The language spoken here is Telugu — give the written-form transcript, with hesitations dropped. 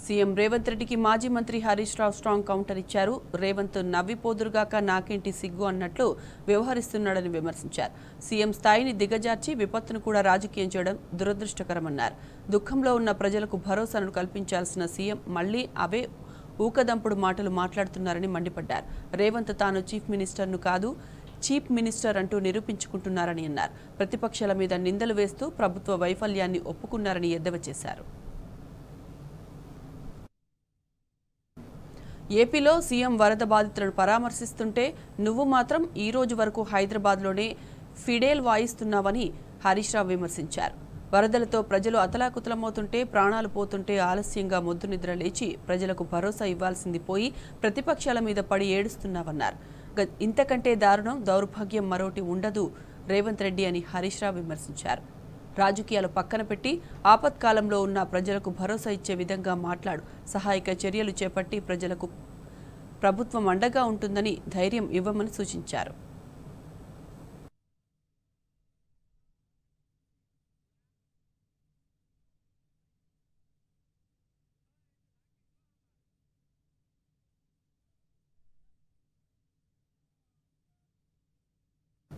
సీఎం రేవంత్ రెడ్డికి మాజీ మంత్రి హరీష్ రావు స్ట్రాంగ్ కౌంటర్ ఇచ్చారు. రేవంత్ నవ్విపోదురుగాక నాకేంటి సిగ్గు అన్నట్లు వ్యవహరిస్తున్నాడని విమర్శించారు. సీఎం స్థాయిని దిగజార్చి విపత్తును కూడా రాజకీయం చేయడం దురదృష్టకరమన్నారు. దుఃఖంలో ఉన్న ప్రజలకు భరోసాను కల్పించాల్సిన సీఎం మళ్లీ అవే ఊకదంపుడు మాటలు మాట్లాడుతున్నారని మండిపడ్డారు. రేవంత్ తాను చీఫ్ మినిస్టర్ను కాదు చీఫ్ మినిస్టర్ అంటూ నిరూపించుకుంటున్నారని అన్నారు. ప్రతిపక్షాల మీద నిందలు వేస్తూ ప్రభుత్వ వైఫల్యాన్ని ఒప్పుకున్నారని ఎద్దేవా చేశారు. ఏపీలో సీఎం వరద బాధితులను పరామర్శిస్తుంటే నువ్వు మాత్రం ఈ రోజు వరకు హైదరాబాద్లోనే ఫిడేల్ వాయిస్తున్నావని హరీష్ రావు విమర్శించారు. వరదలతో ప్రజలు అతలాకుతలమవుతుంటే ప్రాణాలు పోతుంటే ఆలస్యంగా మొద్దు నిద్ర లేచి ప్రజలకు భరోసా ఇవ్వాల్సింది పోయి ప్రతిపక్షాల మీద పడి ఏడుస్తున్నావన్నారు. ఇంతకంటే దారుణం దౌర్భాగ్యం మరోటి ఉండదు రేవంత్ రెడ్డి అని హరీష్ రావు విమర్శించారు. రాజకీయాలు పక్కన పెట్టి ఆపత్కాలంలో ఉన్న ప్రజలకు భరోసా ఇచ్చే విధంగా మాట్లాడు, సహాయక చర్యలు చేపట్టి ప్రజలకు ప్రభుత్వం అండగా ఉంటుందని ధైర్యం ఇవ్వమని సూచించారు.